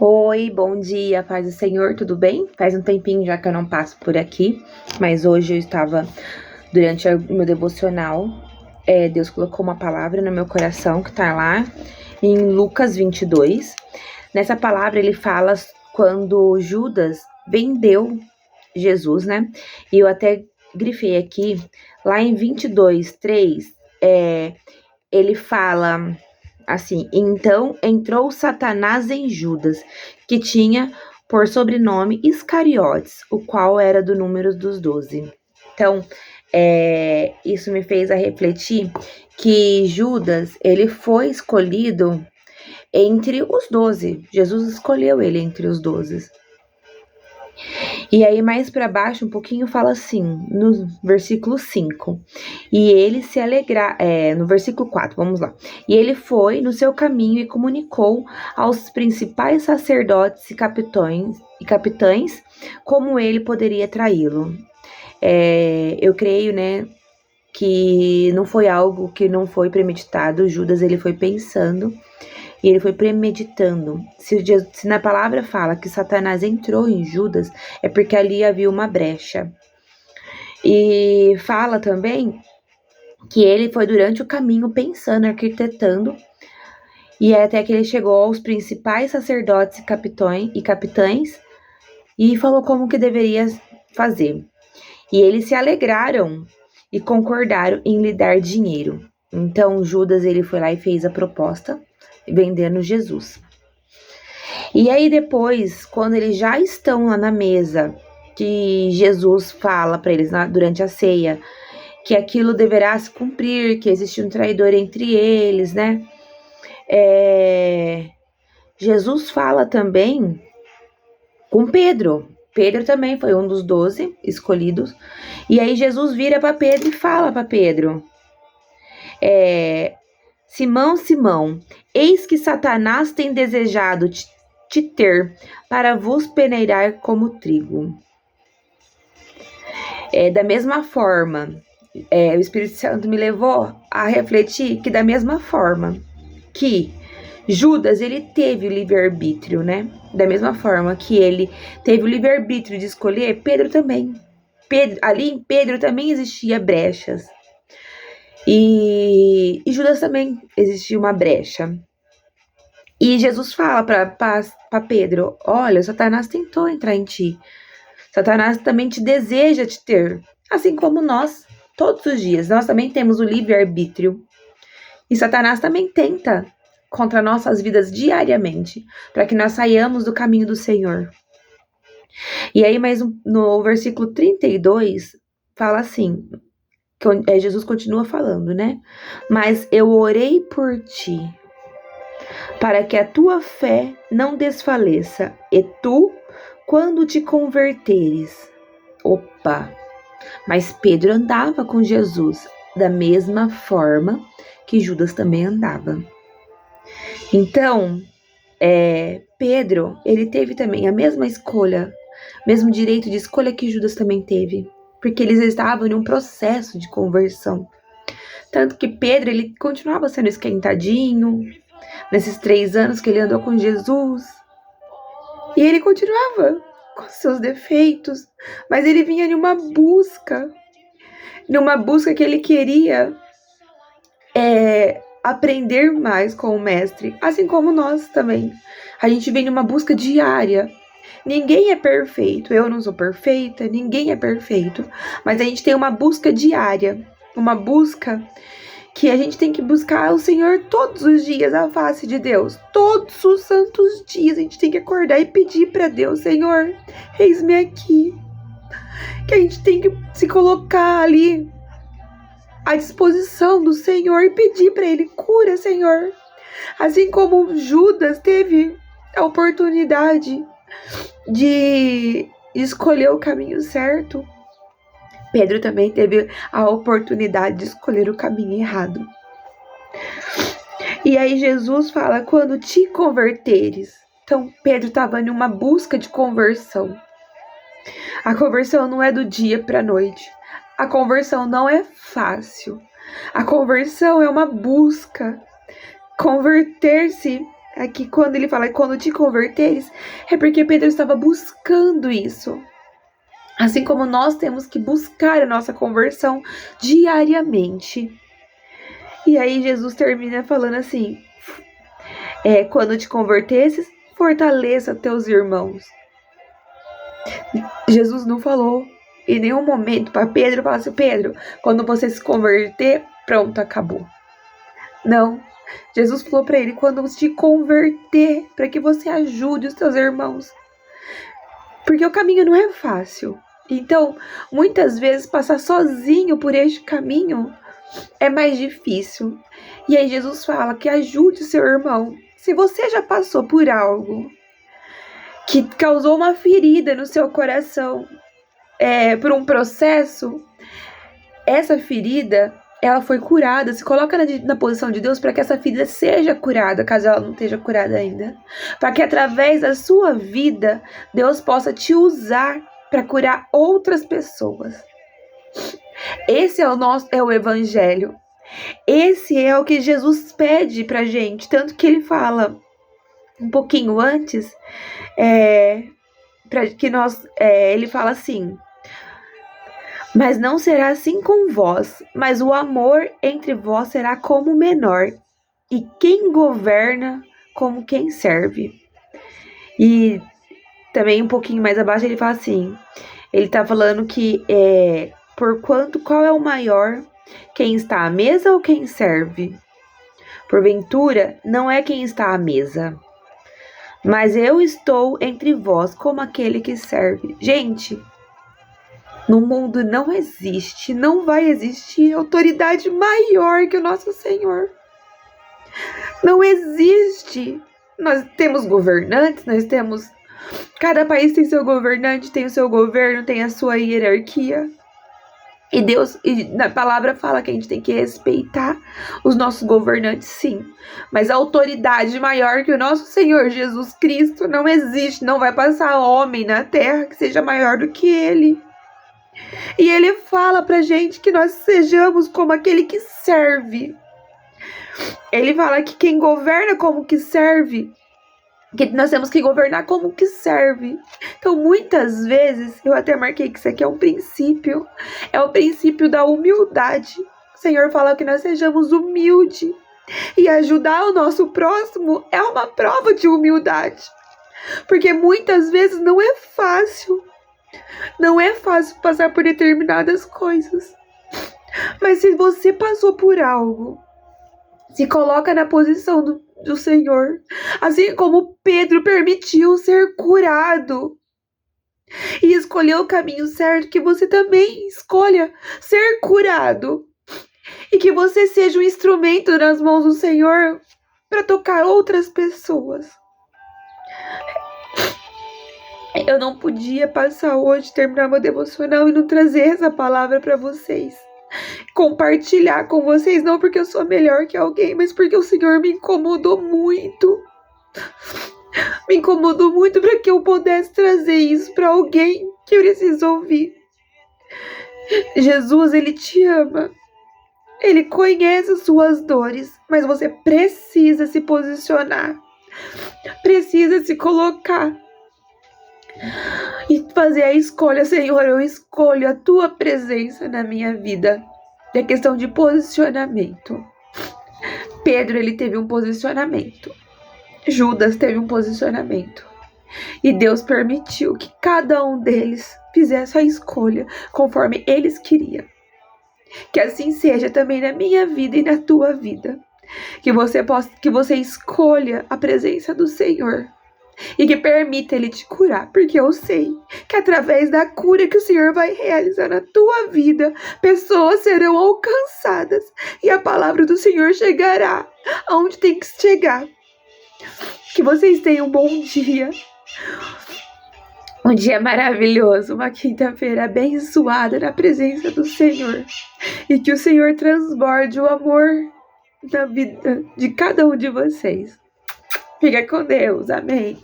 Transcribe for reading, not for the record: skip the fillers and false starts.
Oi, bom dia, paz do Senhor, tudo bem? Faz um tempinho já que eu não passo por aqui, mas hoje eu estava, durante o meu devocional, Deus colocou uma palavra no meu coração que tá lá em Lucas 22. Nessa palavra ele fala quando Judas vendeu Jesus, né? E eu até grifei aqui, lá em 22:3, ele fala assim: então entrou Satanás em Judas, que tinha por sobrenome Iscariotes, o qual era do número dos 12. Então, isso me fez a refletir que Judas, ele foi escolhido entre os 12. Jesus escolheu ele entre os 12. E aí, mais para baixo, um pouquinho, fala assim, no versículo 5. E ele se alegra, no versículo 4, vamos lá. E ele foi no seu caminho e comunicou aos principais sacerdotes e capitães como ele poderia traí-lo. Eu creio, né, que não foi algo que não foi premeditado. Judas, ele foi pensando e ele foi premeditando. Se na palavra fala que Satanás entrou em Judas, é porque ali havia uma brecha. E fala também que ele foi durante o caminho pensando, arquitetando, e até que ele chegou aos principais sacerdotes e capitães e falou como que deveria fazer. E eles se alegraram e concordaram em lhe dar dinheiro. Então Judas, ele foi lá e fez a proposta, vendendo Jesus. E aí depois, quando eles já estão lá na mesa, que Jesus fala para eles durante a ceia, que aquilo deverá se cumprir, que existe um traidor entre eles, né? Jesus fala também com Pedro. Pedro também foi um dos 12 escolhidos. E aí Jesus vira para Pedro e fala para Pedro: Simão, Simão, eis que Satanás tem desejado te ter para vos peneirar como trigo. Da mesma forma, o Espírito Santo me levou a refletir que da mesma forma que Judas, ele teve o livre-arbítrio, né? Da mesma forma que ele teve o livre-arbítrio de escolher, Pedro também. Ali em Pedro também existia brechas. E Judas também existia uma brecha. E Jesus fala para Pedro: olha, Satanás tentou entrar em ti. Satanás também te deseja te ter, assim como nós, todos os dias. Nós também temos o livre-arbítrio. E Satanás também tenta contra nossas vidas diariamente, para que nós saiamos do caminho do Senhor. E aí, no versículo 32, fala assim, que Jesus continua falando, né? Mas eu orei por ti, para que a tua fé não desfaleça, e tu, quando te converteres. Opa! Mas Pedro andava com Jesus da mesma forma que Judas também andava. Então, Pedro, ele teve também a mesma escolha, mesmo direito de escolha que Judas também teve, porque eles estavam em um processo de conversão. Tanto que Pedro, ele continuava sendo esquentadinho, nesses 3 anos que ele andou com Jesus, e ele continuava com seus defeitos, mas ele vinha numa busca que ele queria aprender mais com o mestre, assim como nós também. A gente vem numa busca diária. Ninguém é perfeito, eu não sou perfeita, ninguém é perfeito, mas a gente tem uma busca diária, uma busca que a gente tem que buscar o Senhor todos os dias, a face de Deus, todos os santos dias a gente tem que acordar e pedir para Deus: Senhor, eis-me aqui. Que a gente tem que se colocar ali à disposição do Senhor e pedir para Ele: cura, Senhor. Assim como Judas teve a oportunidade de escolher o caminho certo, Pedro também teve a oportunidade de escolher o caminho errado. E aí Jesus fala: quando te converteres. Então Pedro estava em uma busca de conversão. A conversão não é do dia para a noite. A conversão não é fácil. A conversão é uma busca. Converter-se aqui quando ele fala quando te converteres, é porque Pedro estava buscando isso. Assim como nós temos que buscar a nossa conversão diariamente. E aí Jesus termina falando assim, quando te convertesses, fortaleça teus irmãos. Jesus não falou em nenhum momento para Pedro falar assim, Pedro, quando você se converter, pronto, acabou. Não. Jesus falou para ele, quando você te converter, para que você ajude os teus irmãos. Porque o caminho não é fácil. Então, muitas vezes, passar sozinho por este caminho é mais difícil. E aí Jesus fala que ajude o seu irmão. Se você já passou por algo que causou uma ferida no seu coração, por um processo, essa ferida, ela foi curada. Se coloca na posição de Deus para que essa ferida seja curada, caso ela não esteja curada ainda. Para que através da sua vida, Deus possa te usar para curar outras pessoas. Esse é o evangelho. Esse é o que Jesus pede pra gente. Tanto que ele fala um pouquinho antes, ele fala assim, mas não será assim com vós, mas o amor entre vós será como menor, e quem governa como quem serve. E também um pouquinho mais abaixo ele fala assim, ele tá falando que porquanto qual é o maior, quem está à mesa ou quem serve? Porventura, não é quem está à mesa, mas eu estou entre vós como aquele que serve. Gente, no mundo não existe, não vai existir autoridade maior que o nosso Senhor. Não existe. Nós temos governantes, cada país tem seu governante, tem o seu governo, tem a sua hierarquia. E Deus, na palavra fala que a gente tem que respeitar os nossos governantes, sim. Mas a autoridade maior que o nosso Senhor Jesus Cristo não existe. Não vai passar homem na terra que seja maior do que Ele. E Ele fala pra gente que nós sejamos como aquele que serve. Ele fala que quem governa como que serve, que nós temos que governar como que serve. Então, muitas vezes, eu até marquei que isso aqui é um princípio. É o princípio da humildade. O Senhor fala que nós sejamos humildes. E ajudar o nosso próximo é uma prova de humildade. Porque muitas vezes não é fácil. Não é fácil passar por determinadas coisas. Mas se você passou por algo, se coloca na posição do Senhor, assim como Pedro permitiu ser curado e escolheu o caminho certo, que você também escolha ser curado e que você seja um instrumento nas mãos do Senhor para tocar outras pessoas. Eu não podia passar hoje, terminar meu devocional e não trazer essa palavra para vocês. Compartilhar com vocês, não porque eu sou melhor que alguém, mas porque o Senhor me incomodou muito. Me incomodou muito para que eu pudesse trazer isso para alguém que precisa ouvir. Jesus, Ele te ama. Ele conhece as suas dores, mas você precisa se posicionar. Precisa se colocar. E fazer a escolha, Senhor, eu escolho a Tua presença na minha vida. É questão de posicionamento. Pedro, ele teve um posicionamento. Judas teve um posicionamento. E Deus permitiu que cada um deles fizesse a escolha conforme eles queriam. Que assim seja também na minha vida e na tua vida. Que você escolha a presença do Senhor. E que permita Ele te curar, porque eu sei que através da cura que o Senhor vai realizar na tua vida, pessoas serão alcançadas e a palavra do Senhor chegará aonde tem que chegar. Que vocês tenham um bom dia, um dia maravilhoso, uma quinta-feira abençoada na presença do Senhor, e que o Senhor transborde o amor na vida de cada um de vocês. Fica com Deus, amém.